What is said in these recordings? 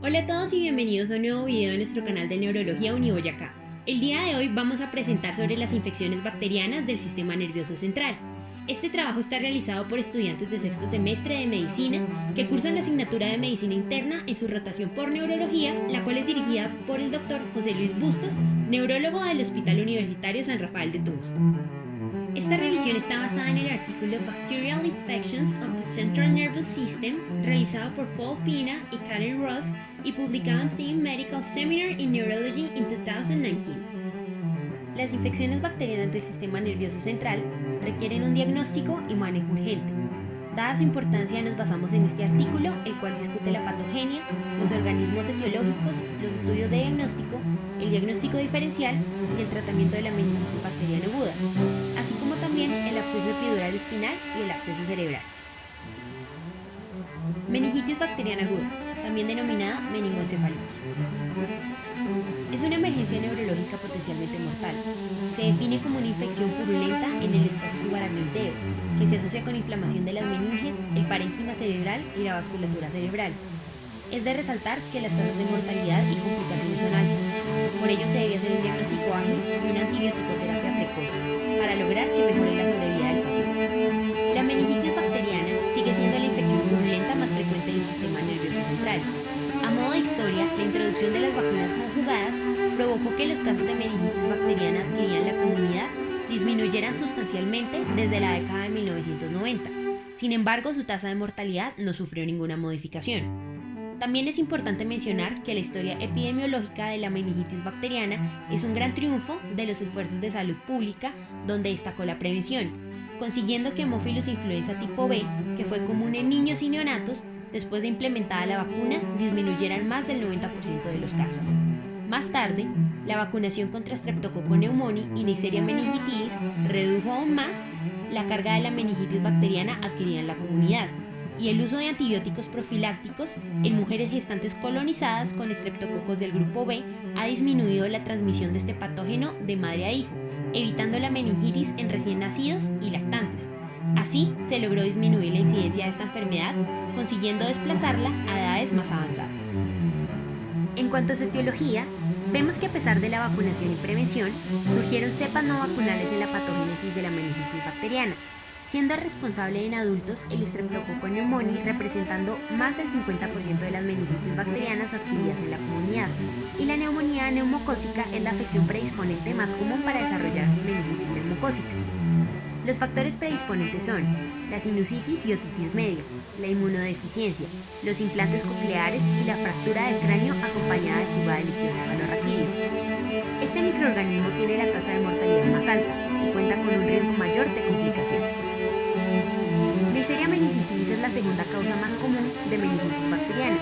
Hola a todos y bienvenidos a un nuevo video de nuestro canal de Neurología Uniboyacá. El día de hoy vamos a presentar sobre las infecciones bacterianas del sistema nervioso central. Este trabajo está realizado por estudiantes de sexto semestre de medicina que cursan la asignatura de medicina interna en su rotación por neurología, la cual es dirigida por el Dr. José Luis Bustos, neurólogo del Hospital Universitario San Rafael de Tunja. Esta revisión está basada en el artículo Bacterial Infections of the Central Nervous System, realizado por Paul Pina y Karen Ross y publicado en Theme Medical Seminar in Neurology in 2019. Las infecciones bacterianas del sistema nervioso central requieren un diagnóstico y manejo urgente. Dada su importancia, nos basamos en este artículo, el cual discute la patogenia, los organismos etiológicos, los estudios de diagnóstico, el diagnóstico diferencial y el tratamiento de la meningitis bacteriana aguda, así como también el absceso epidural espinal y el absceso cerebral. Meningitis bacteriana aguda, también denominada meningoencefalitis. Es una emergencia neurológica potencialmente mortal. Se define como una infección purulenta en el espacio subaracnoideo, que se asocia con inflamación de las meninges, el parénquima cerebral y la vasculatura cerebral. Es de resaltar que las tasas de mortalidad y complicaciones son altas. Por ello se debe hacer un diagnóstico ágil y una antibiótico-terapia precoz, para lograr que mejore la sobrevida del paciente. La meningitis bacteriana sigue siendo la infección purulenta más frecuente del sistema nervioso central. A modo de historia, la introducción de las vacunas conjugadas provocó que los casos de meningitis bacteriana adquirida en la comunidad disminuyeran sustancialmente desde la década de 1990. Sin embargo, su tasa de mortalidad no sufrió ninguna modificación. También es importante mencionar que la historia epidemiológica de la meningitis bacteriana es un gran triunfo de los esfuerzos de salud pública, donde destacó la prevención, consiguiendo que Haemophilus influenza tipo B, que fue común en niños y neonatos, después de implementada la vacuna, disminuyeran más del 90% de los casos. Más tarde, la vacunación contra Streptococcus pneumoniae y Neisseria meningitidis redujo aún más la carga de la meningitis bacteriana adquirida en la comunidad, y el uso de antibióticos profilácticos en mujeres gestantes colonizadas con estreptococos del grupo B ha disminuido la transmisión de este patógeno de madre a hijo, evitando la meningitis en recién nacidos y lactantes. Así, se logró disminuir la incidencia de esta enfermedad, consiguiendo desplazarla a edades más avanzadas. En cuanto a su etiología, vemos que a pesar de la vacunación y prevención, surgieron cepas no vacunales en la patogénesis de la meningitis bacteriana, siendo el responsable en adultos el Streptococcus pneumoniae, representando más del 50% de las meningitis bacterianas adquiridas en la comunidad, y la neumonía neumocócica es la afección predisponente más común para desarrollar meningitis neumocócica. Los factores predisponentes son la sinusitis y otitis media, la inmunodeficiencia, los implantes cocleares y la fractura del cráneo acompañada de fuga de líquido cefalorraquídeo. Este microorganismo tiene la tasa de mortalidad más alta y cuenta con un riesgo mayor de complicaciones. Neisseria meningitidis es la segunda causa más común de meningitis bacteriana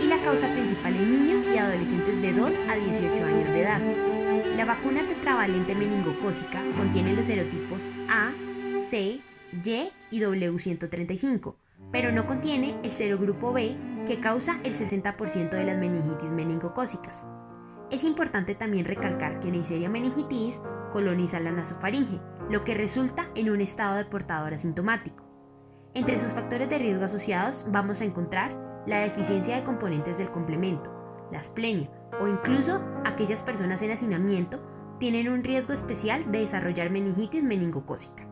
y la causa principal en niños y adolescentes de 2 a 18 años de edad. La vacuna tetravalente meningocócica contiene los serotipos A, C, Y y W135, pero no contiene el serogrupo B, que causa el 60% de las meningitis meningocócicas. Es importante también recalcar que Neisseria meningitidis coloniza la nasofaringe, lo que resulta en un estado de portador asintomático. Entre sus factores de riesgo asociados vamos a encontrar la deficiencia de componentes del complemento, la asplenia o incluso aquellas personas en hacinamiento tienen un riesgo especial de desarrollar meningitis meningocócica.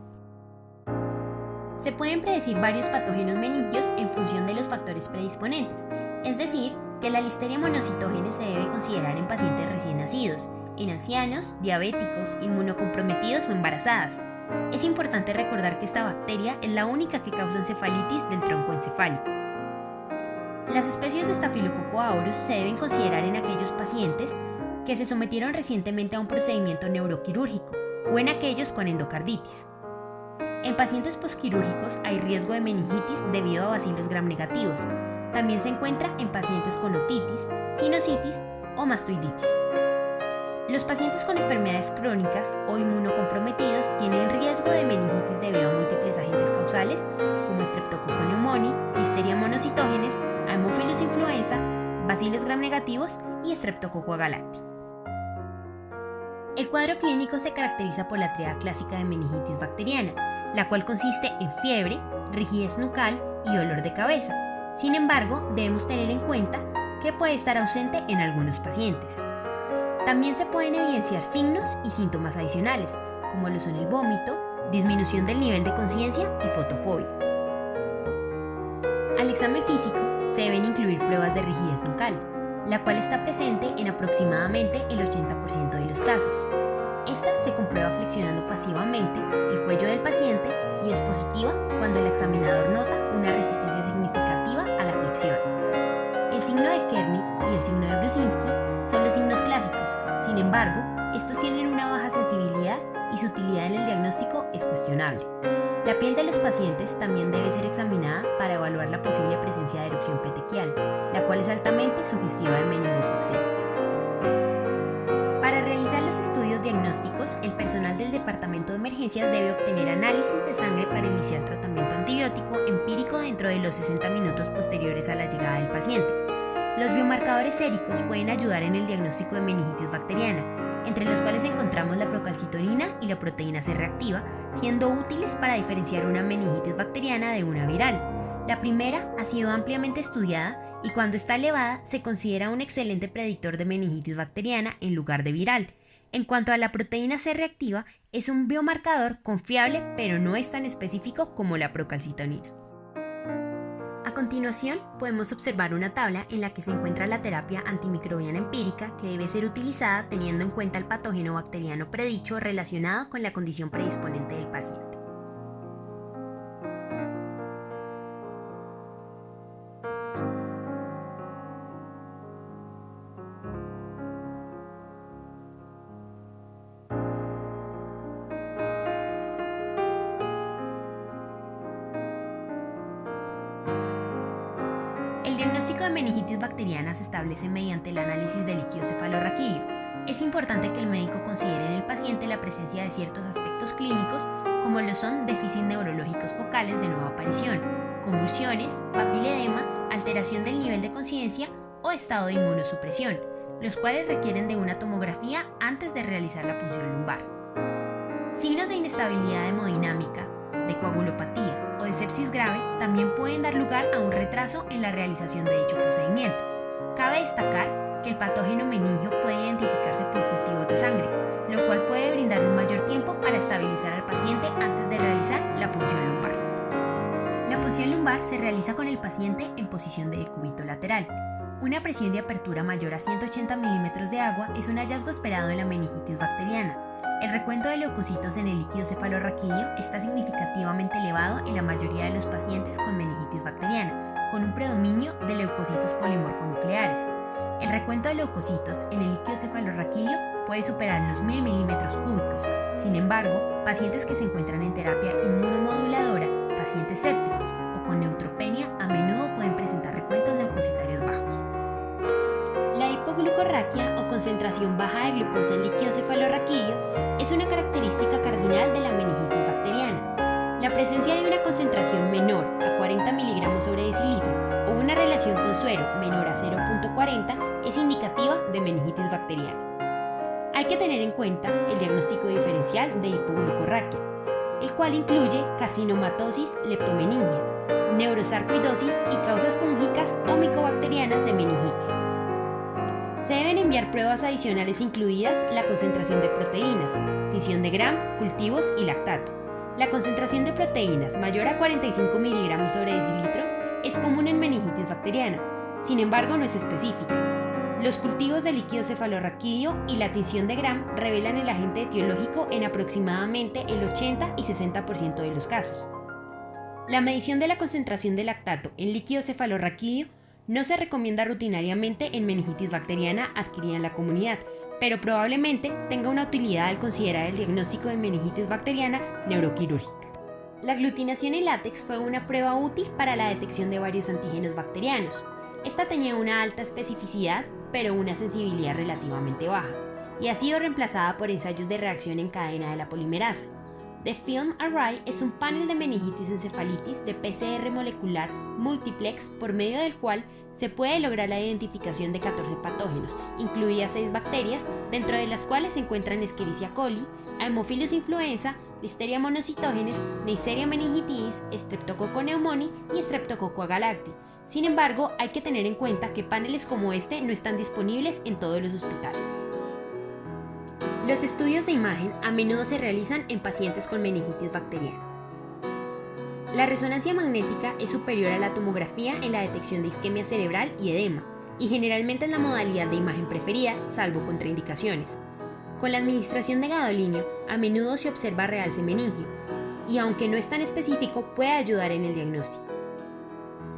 Se pueden predecir varios patógenos meningios en función de los factores predisponentes, es decir, que la Listeria monocitógenes se debe considerar en pacientes recién nacidos, en ancianos, diabéticos, inmunocomprometidos o embarazadas. Es importante recordar que esta bacteria es la única que causa encefalitis del tronco encefálico. Las especies de Staphylococcus aureus se deben considerar en aquellos pacientes que se sometieron recientemente a un procedimiento neuroquirúrgico o en aquellos con endocarditis. En pacientes posquirúrgicos hay riesgo de meningitis debido a bacilos gram negativos. También se encuentra en pacientes con otitis, sinusitis o mastoiditis. Los pacientes con enfermedades crónicas o inmunocomprometidos tienen riesgo de meningitis debido a múltiples agentes causales como Streptococcus pneumoniae, Listeria monocitógenes, Haemophilus influenza, bacilos gram negativos y Streptococcus agalacti. El cuadro clínico se caracteriza por la tríada clásica de meningitis bacteriana, la cual consiste en fiebre, rigidez nucal y dolor de cabeza. Sin embargo, debemos tener en cuenta que puede estar ausente en algunos pacientes. También se pueden evidenciar signos y síntomas adicionales, como lo son el vómito, disminución del nivel de conciencia y fotofobia. Al examen físico se deben incluir pruebas de rigidez nucal, la cual está presente en aproximadamente el 80% de los casos. Esta se comprueba flexionando pasivamente el cuello del paciente y es positiva cuando el examinador nota una resistencia significativa a la flexión. El signo de Kernig y el signo de Brusinski son los signos clásicos. Sin embargo, estos tienen una baja sensibilidad y su utilidad en el diagnóstico es cuestionable. La piel de los pacientes también debe ser examinada para evaluar la posible presencia de erupción petequial, la cual es altamente sugestiva de meningococcemia. Para realizar los estudios diagnósticos, el personal del departamento de emergencias debe obtener análisis de sangre para iniciar tratamiento antibiótico empírico dentro de los 60 minutos posteriores a la llegada del paciente. Los biomarcadores séricos pueden ayudar en el diagnóstico de meningitis bacteriana, entre los cuales encontramos la procalcitonina y la proteína C reactiva, siendo útiles para diferenciar una meningitis bacteriana de una viral. La primera ha sido ampliamente estudiada y cuando está elevada se considera un excelente predictor de meningitis bacteriana en lugar de viral. En cuanto a la proteína C reactiva, es un biomarcador confiable pero no es tan específico como la procalcitonina. A continuación, podemos observar una tabla en la que se encuentra la terapia antimicrobiana empírica que debe ser utilizada teniendo en cuenta el patógeno bacteriano predicho relacionado con la condición predisponente del paciente. El diagnóstico de meningitis bacteriana se establece mediante el análisis del líquido cefalorraquídeo. Es importante que el médico considere en el paciente la presencia de ciertos aspectos clínicos, como lo son déficits neurológicos focales de nueva aparición, convulsiones, papiledema, alteración del nivel de conciencia o estado de inmunosupresión, los cuales requieren de una tomografía antes de realizar la punción lumbar. Signos de inestabilidad hemodinámica, de coagulopatía o de sepsis grave también pueden dar lugar a un retraso en la realización de dicho procedimiento. Cabe destacar que el patógeno meningio puede identificarse por cultivos de sangre, lo cual puede brindar un mayor tiempo para estabilizar al paciente antes de realizar la punción lumbar. La punción lumbar se realiza con el paciente en posición de decúbito lateral. Una presión de apertura mayor a 180 milímetros de agua es un hallazgo esperado en la meningitis bacteriana. El recuento de leucocitos en el líquido cefalorraquídeo está significativamente elevado en la mayoría de los pacientes con meningitis bacteriana, con un predominio de leucocitos polimorfonucleares. El recuento de leucocitos en el líquido cefalorraquídeo puede superar los 1000 milímetros cúbicos. Sin embargo, pacientes que se encuentran en terapia inmunomoduladora, pacientes sépticos o con neutropenia a menudo pueden presentar recuentos leucocitarios bajos. La hipoglucorraquia o concentración baja de glucosa en líquido cefalorraquídeo es una característica cardinal de la meningitis bacteriana. La presencia de una concentración menor a 40 miligramos sobre decilitro o una relación con suero menor a 0.40 es indicativa de meningitis bacteriana. Hay que tener en cuenta el diagnóstico diferencial de hipoglucorraquia, el cual incluye carcinomatosis leptomeningia, neurosarcoidosis y causas fúngicas o micobacterianas de meningitis. Se deben enviar pruebas adicionales incluidas la concentración de proteínas, tinción de Gram, cultivos y lactato. La concentración de proteínas mayor a 45 miligramos sobre decilitro es común en meningitis bacteriana, sin embargo no es específica. Los cultivos de líquido cefalorraquídeo y la tinción de Gram revelan el agente etiológico en aproximadamente el 80 y 60% de los casos. La medición de la concentración de lactato en líquido cefalorraquídeo no se recomienda rutinariamente en meningitis bacteriana adquirida en la comunidad, pero probablemente tenga una utilidad al considerar el diagnóstico de meningitis bacteriana neuroquirúrgica. La aglutinación en látex fue una prueba útil para la detección de varios antígenos bacterianos. Esta tenía una alta especificidad, pero una sensibilidad relativamente baja, y ha sido reemplazada por ensayos de reacción en cadena de la polimerasa. The Film Array es un panel de meningitis encefalitis de PCR molecular multiplex por medio del cual se puede lograr la identificación de 14 patógenos, incluidas 6 bacterias, dentro de las cuales se encuentran Escherichia coli, Haemophilus influenza, Listeria monocytogenes, Neisseria meningitidis, Streptococcus pneumoniae y Streptococcus agalacti, Sin embargo, hay que tener en cuenta que paneles como este no están disponibles en todos los hospitales. Los estudios de imagen a menudo se realizan en pacientes con meningitis bacteriana. La resonancia magnética es superior a la tomografía en la detección de isquemia cerebral y edema, y generalmente es la modalidad de imagen preferida, salvo contraindicaciones. Con la administración de gadolinio, a menudo se observa realce meningio, y aunque no es tan específico, puede ayudar en el diagnóstico.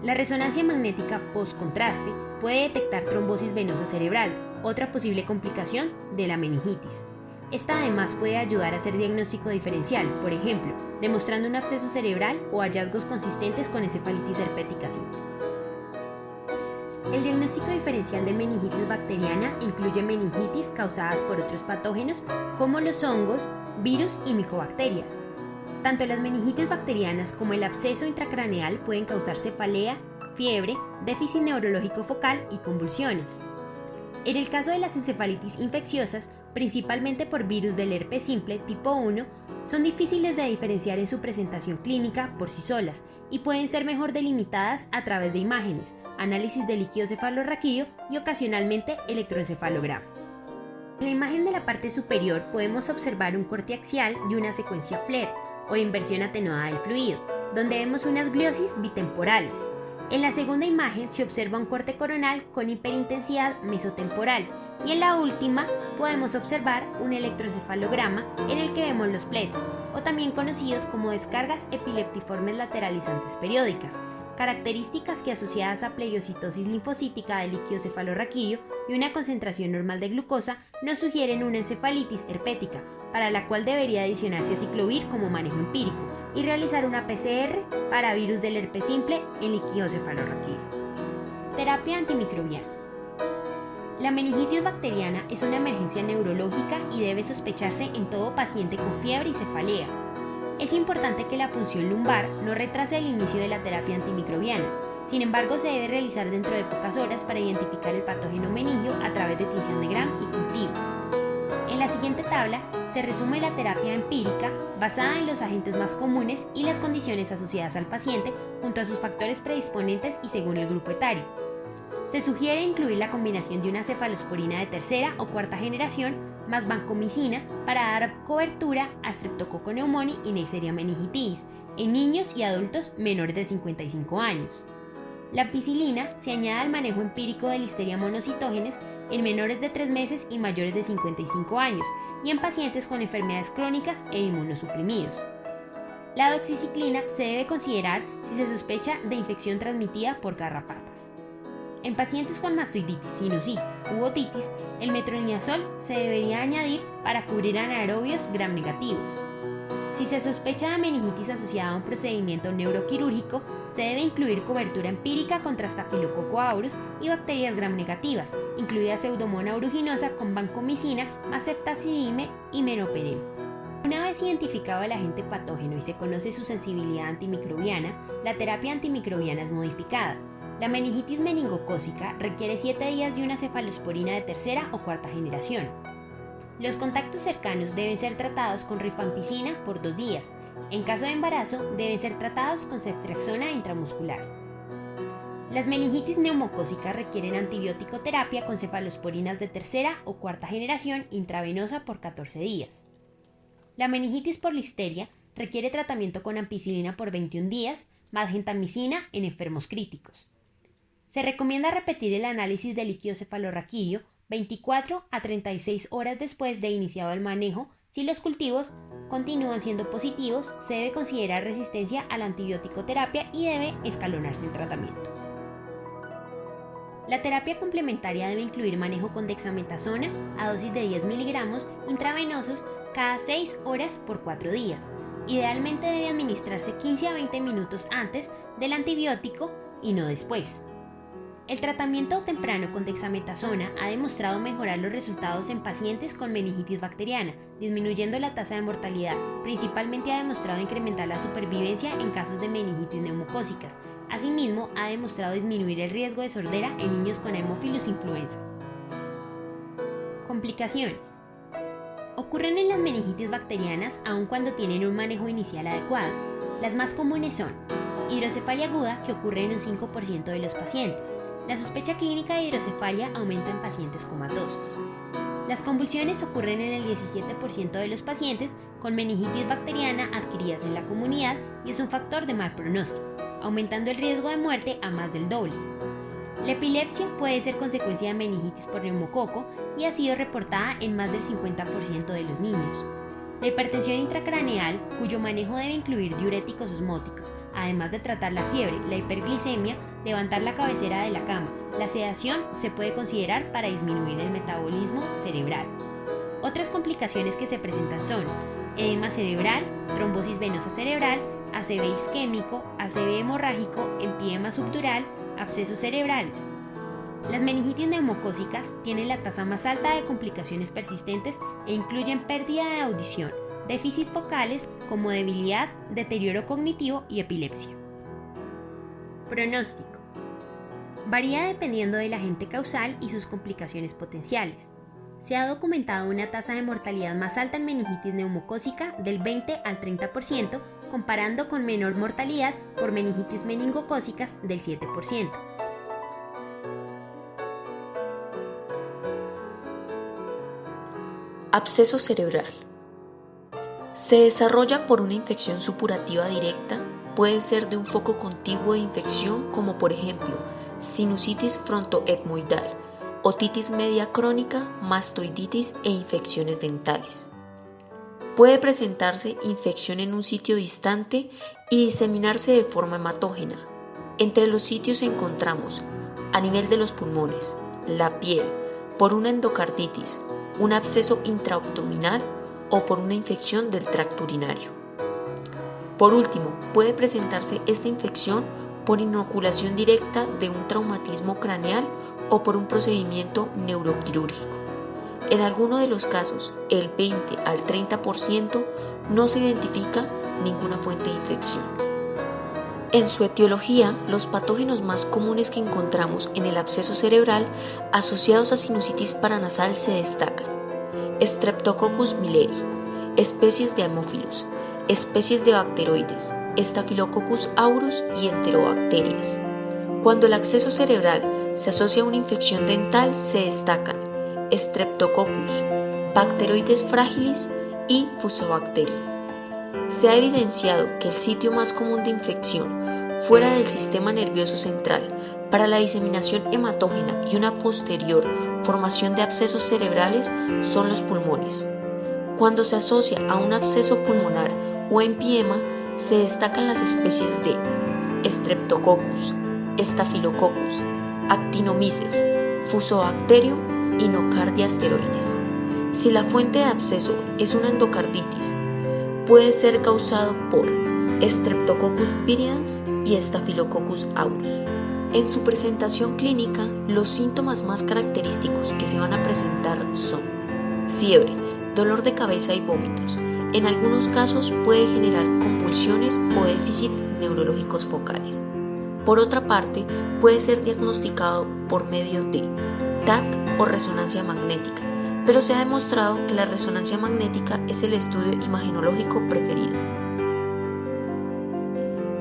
La resonancia magnética post-contraste puede detectar trombosis venosa cerebral, otra posible complicación de la meningitis. Esta además puede ayudar a hacer diagnóstico diferencial, por ejemplo, demostrando un absceso cerebral o hallazgos consistentes con encefalitis herpética simple. El diagnóstico diferencial de meningitis bacteriana incluye meningitis causadas por otros patógenos como los hongos, virus y micobacterias. Tanto las meningitis bacterianas como el absceso intracraneal pueden causar cefalea, fiebre, déficit neurológico focal y convulsiones. En el caso de las encefalitis infecciosas, principalmente por virus del herpes simple tipo 1, son difíciles de diferenciar en su presentación clínica por sí solas y pueden ser mejor delimitadas a través de imágenes, análisis de líquido cefalorraquídeo y ocasionalmente electroencefalograma. En la imagen de la parte superior podemos observar un corte axial de una secuencia FLAIR o inversión atenuada del fluido, donde vemos unas gliosis bitemporales. En la segunda imagen se observa un corte coronal con hiperintensidad mesotemporal y en la última podemos observar un electroencefalograma en el que vemos los PLETs, o también conocidos como descargas epileptiformes lateralizantes periódicas, características que asociadas a pleiocitosis linfocítica del líquido cefalorraquídeo y una concentración normal de glucosa nos sugieren una encefalitis herpética, para la cual debería adicionarse aciclovir como manejo empírico y realizar una PCR para virus del herpes simple en líquido cefalorraquídeo. Terapia antimicrobiana. La meningitis bacteriana es una emergencia neurológica y debe sospecharse en todo paciente con fiebre y cefalea. Es importante que la punción lumbar no retrase el inicio de la terapia antimicrobiana. Sin embargo, se debe realizar dentro de pocas horas para identificar el patógeno meningio a través de tinción de Gram y cultivo. En la siguiente tabla se resume la terapia empírica basada en los agentes más comunes y las condiciones asociadas al paciente junto a sus factores predisponentes y según el grupo etario. Se sugiere incluir la combinación de una cefalosporina de tercera o cuarta generación más vancomicina para dar cobertura a Streptococcus pneumoniae y Neisseria meningitidis en niños y adultos menores de 55 años. La ampicilina se añade al manejo empírico de Listeria monocytogenes en menores de 3 meses y mayores de 55 años y en pacientes con enfermedades crónicas e inmunosuprimidos. La doxiciclina se debe considerar si se sospecha de infección transmitida por garrapatas. En pacientes con mastoiditis, sinusitis u otitis, el metronidazol se debería añadir para cubrir anaerobios gram negativos. Si se sospecha de meningitis asociada a un procedimiento neuroquirúrgico, se debe incluir cobertura empírica contra Staphylococcus aureus y bacterias gram negativas, incluida Pseudomonas aeruginosa con vancomicina más ceftazidime y meropenem. Una vez identificado el agente patógeno y se conoce su sensibilidad antimicrobiana, la terapia antimicrobiana es modificada. La meningitis meningocócica requiere 7 días de una cefalosporina de tercera o cuarta generación. Los contactos cercanos deben ser tratados con rifampicina por 2 días. En caso de embarazo, deben ser tratados con ceftriaxona intramuscular. Las meningitis neumocócicas requieren antibiótico terapia con cefalosporinas de tercera o cuarta generación intravenosa por 14 días. La meningitis por listeria requiere tratamiento con ampicilina por 21 días, más gentamicina en enfermos críticos. Se recomienda repetir el análisis de líquido cefalorraquídeo 24 a 36 horas después de iniciado el manejo. Si los cultivos continúan siendo positivos, se debe considerar resistencia a la antibiótico terapia y debe escalonarse el tratamiento. La terapia complementaria debe incluir manejo con dexametasona a dosis de 10 miligramos intravenosos cada 6 horas por 4 días. Idealmente debe administrarse 15 a 20 minutos antes del antibiótico y no después. El tratamiento temprano con dexametasona ha demostrado mejorar los resultados en pacientes con meningitis bacteriana, disminuyendo la tasa de mortalidad. Principalmente ha demostrado incrementar la supervivencia en casos de meningitis neumocócicas. Asimismo, ha demostrado disminuir el riesgo de sordera en niños con Haemophilus influenza. Complicaciones. Ocurren en las meningitis bacterianas aun cuando tienen un manejo inicial adecuado. Las más comunes son hidrocefalia aguda que ocurre en un 5% de los pacientes. La sospecha clínica de hidrocefalia aumenta en pacientes comatosos. Las convulsiones ocurren en el 17% de los pacientes con meningitis bacteriana adquiridas en la comunidad y es un factor de mal pronóstico, aumentando el riesgo de muerte a más del doble. La epilepsia puede ser consecuencia de meningitis por neumococo y ha sido reportada en más del 50% de los niños. La hipertensión intracraneal, cuyo manejo debe incluir diuréticos osmóticos, además de tratar la fiebre, la hiperglicemia, levantar la cabecera de la cama, la sedación se puede considerar para disminuir el metabolismo cerebral. Otras complicaciones que se presentan son edema cerebral, trombosis venosa cerebral, ACV isquémico, ACV hemorrágico, empiema subdural, abscesos cerebrales. Las meningitis neumocócicas tienen la tasa más alta de complicaciones persistentes e incluyen pérdida de audición, déficit focales como debilidad, deterioro cognitivo y epilepsia. Pronóstico. Varía dependiendo del agente causal y sus complicaciones potenciales. Se ha documentado una tasa de mortalidad más alta en meningitis neumocócica del 20 al 30%, comparando con menor mortalidad por meningitis meningocócicas del 7%. Absceso cerebral. Se desarrolla por una infección supurativa directa, puede ser de un foco contiguo de infección como por ejemplo sinusitis frontoetmoidal, otitis media crónica, mastoiditis e infecciones dentales. Puede presentarse infección en un sitio distante y diseminarse de forma hematógena. Entre los sitios encontramos a nivel de los pulmones, la piel, por una endocarditis, un absceso intraabdominal o por una infección del tracto urinario. Por último, puede presentarse esta infección por inoculación directa de un traumatismo craneal o por un procedimiento neuroquirúrgico. En alguno de los casos, el 20 al 30%, no se identifica ninguna fuente de infección. En su etiología, los patógenos más comunes que encontramos en el absceso cerebral asociados a sinusitis paranasal se destacan: Streptococcus milleri, especies de Haemophilus, especies de bacteroides, Staphylococcus aureus y enterobacterias. Cuando el absceso cerebral se asocia a una infección dental, se destacan Streptococcus, Bacteroides fragilis y Fusobacterium. Se ha evidenciado que el sitio más común de infección fuera del sistema nervioso central para la diseminación hematógena y una posterior formación de abscesos cerebrales son los pulmones. Cuando se asocia a un absceso pulmonar o empiema, se destacan las especies de Streptococcus, Staphylococcus, Actinomyces, Fusobacterium y Nocardia asteroides. Si la fuente de absceso es una endocarditis, puede ser causado por Streptococcus viridans y Staphylococcus aureus. En su presentación clínica, los síntomas más característicos que se van a presentar son fiebre, dolor de cabeza y vómitos. En algunos casos puede generar convulsiones o déficit neurológicos focales. Por otra parte, puede ser diagnosticado por medio de TAC o resonancia magnética, pero se ha demostrado que la resonancia magnética es el estudio imagenológico preferido.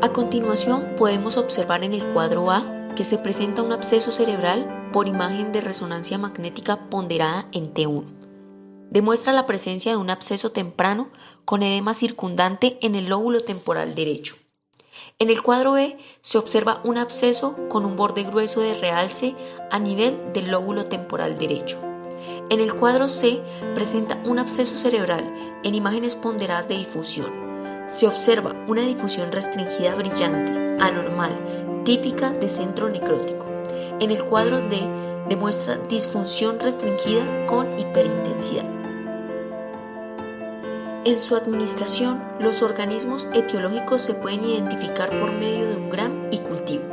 A continuación podemos observar en el cuadro A que se presenta un absceso cerebral por imagen de resonancia magnética ponderada en T1. Demuestra la presencia de un absceso temprano con edema circundante en el lóbulo temporal derecho. En el cuadro B se observa un absceso con un borde grueso de realce a nivel del lóbulo temporal derecho. En el cuadro C presenta un absceso cerebral en imágenes ponderadas de difusión. Se observa una difusión restringida brillante, anormal, típica de centro necrótico. En el cuadro D demuestra disfunción restringida con hiperintensidad. En su administración, los organismos etiológicos se pueden identificar por medio de un gram y cultivo.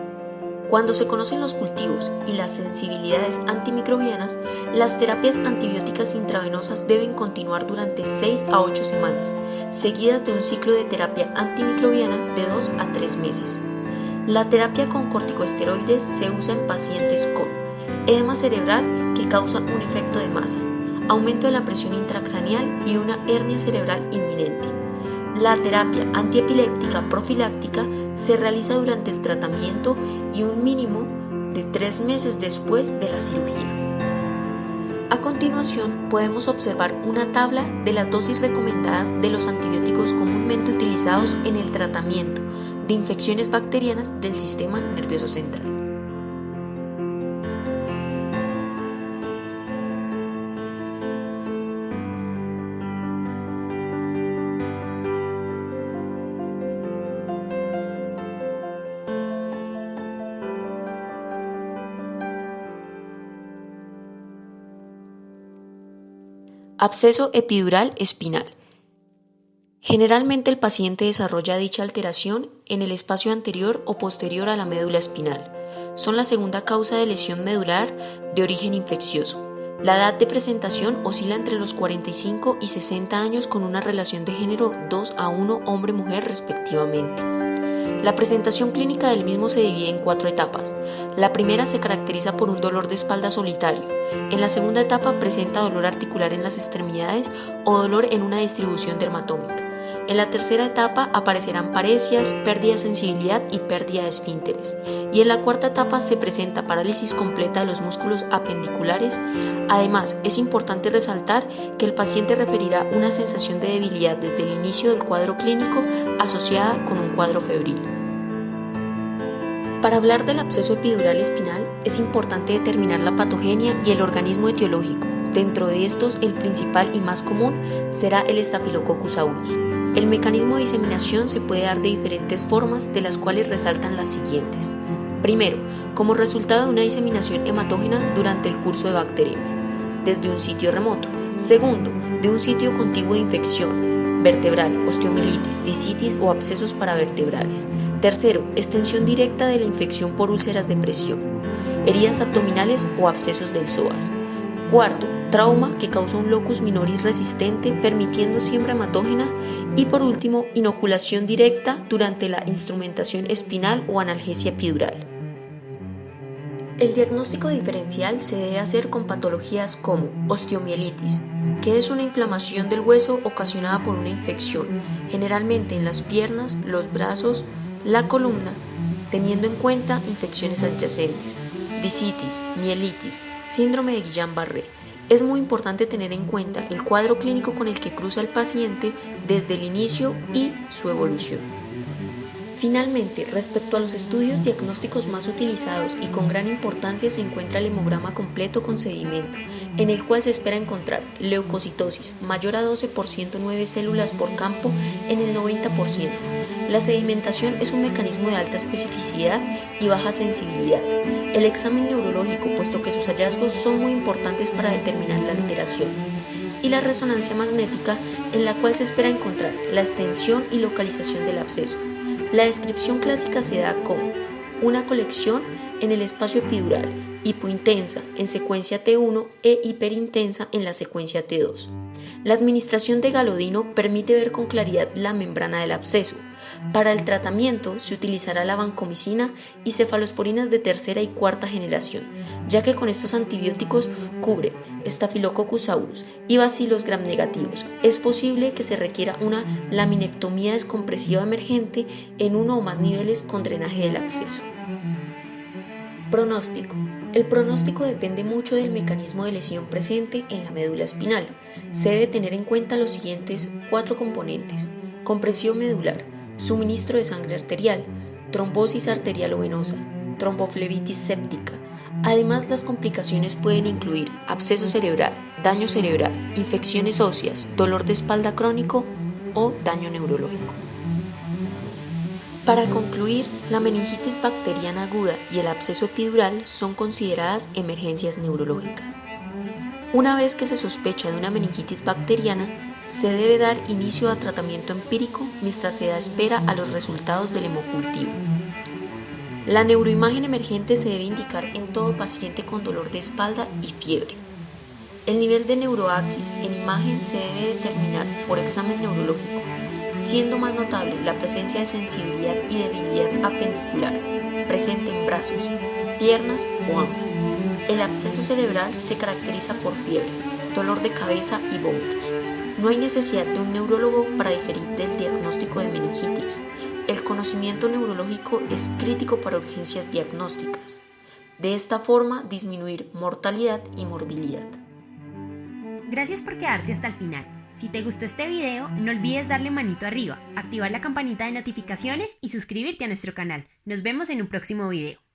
Cuando se conocen los cultivos y las sensibilidades antimicrobianas, las terapias antibióticas intravenosas deben continuar durante 6 a 8 semanas, seguidas de un ciclo de terapia antimicrobiana de 2 a 3 meses. La terapia con corticosteroides se usa en pacientes con edema cerebral que causa un efecto de masa, aumento de la presión intracraneal y una hernia cerebral inminente. La terapia antiepiléptica profiláctica se realiza durante el tratamiento y un mínimo de 3 meses después de la cirugía. A continuación, podemos observar una tabla de las dosis recomendadas de los antibióticos comúnmente utilizados en el tratamiento de infecciones bacterianas del sistema nervioso central. Absceso epidural espinal. Generalmente el paciente desarrolla dicha alteración en el espacio anterior o posterior a la médula espinal. Son la segunda causa de lesión medular de origen infeccioso. La edad de presentación oscila entre los 45 y 60 años con una relación de género 2:1 hombre-mujer respectivamente. La presentación clínica del mismo se divide en 4 etapas. La primera se caracteriza por un dolor de espalda solitario. En la segunda etapa presenta dolor articular en las extremidades o dolor en una distribución dermatómica. En la tercera etapa aparecerán paresias, pérdida de sensibilidad y pérdida de esfínteres. Y en la cuarta etapa se presenta parálisis completa de los músculos apendiculares. Además, es importante resaltar que el paciente referirá una sensación de debilidad desde el inicio del cuadro clínico asociada con un cuadro febril. Para hablar del absceso epidural espinal, es importante determinar la patogenia y el organismo etiológico. Dentro de estos, el principal y más común será el Staphylococcus aureus. El mecanismo de diseminación se puede dar de diferentes formas, de las cuales resaltan las siguientes. Primero, como resultado de una diseminación hematógena durante el curso de bacteremia, desde un sitio remoto. Segundo, de un sitio contiguo de infección vertebral, osteomielitis, discitis o abscesos paravertebrales. Tercero, extensión directa de la infección por úlceras de presión, heridas abdominales o abscesos del psoas. Cuarto, trauma que causa un locus minoris resistente permitiendo siembra hematógena. Y por último, inoculación directa durante la instrumentación espinal o analgesia epidural. El diagnóstico diferencial se debe hacer con patologías como osteomielitis, que es una inflamación del hueso ocasionada por una infección, generalmente en las piernas, los brazos, la columna, teniendo en cuenta infecciones adyacentes. Discitis, mielitis, síndrome de Guillain-Barré. Es muy importante tener en cuenta el cuadro clínico con el que cruza el paciente desde el inicio y su evolución. Finalmente, respecto a los estudios diagnósticos más utilizados y con gran importancia se encuentra el hemograma completo con sedimento, en el cual se espera encontrar leucocitosis mayor a 12/109 células por campo en el 90%. La sedimentación es un mecanismo de alta especificidad y baja sensibilidad. El examen neurológico, puesto que sus hallazgos son muy importantes para determinar la alteración. Y la resonancia magnética, en la cual se espera encontrar la extensión y localización del absceso. La descripción clásica se da como una colección en el espacio epidural, hipointensa en secuencia T1 e hiperintensa en la secuencia T2. La administración de galodino permite ver con claridad la membrana del absceso. Para el tratamiento se utilizará la vancomicina y cefalosporinas de tercera y cuarta generación, ya que con estos antibióticos cubre Staphylococcus aureus y bacilos gram negativos. Es posible que se requiera una laminectomía descompresiva emergente en uno o más niveles con drenaje del absceso. Pronóstico. El pronóstico depende mucho del mecanismo de lesión presente en la médula espinal. Se debe tener en cuenta los siguientes 4 componentes: compresión medular, suministro de sangre arterial, trombosis arterial o venosa, tromboflebitis séptica. Además, las complicaciones pueden incluir absceso cerebral, daño cerebral, infecciones óseas, dolor de espalda crónico o daño neurológico. Para concluir, la meningitis bacteriana aguda y el absceso epidural son consideradas emergencias neurológicas. Una vez que se sospecha de una meningitis bacteriana, se debe dar inicio a tratamiento empírico mientras se da espera a los resultados del hemocultivo. La neuroimagen emergente se debe indicar en todo paciente con dolor de espalda y fiebre. El nivel de neuroaxis en imagen se debe determinar por examen neurológico, siendo más notable la presencia de sensibilidad y debilidad apendicular, presente en brazos, piernas o ambas. El absceso cerebral se caracteriza por fiebre, dolor de cabeza y vómitos. No hay necesidad de un neurólogo para diferir del diagnóstico de meningitis. El conocimiento neurológico es crítico para urgencias diagnósticas. De esta forma, disminuir mortalidad y morbilidad. Gracias por quedarte hasta el final. Si te gustó este video, no olvides darle manito arriba, activar la campanita de notificaciones y suscribirte a nuestro canal. Nos vemos en un próximo video.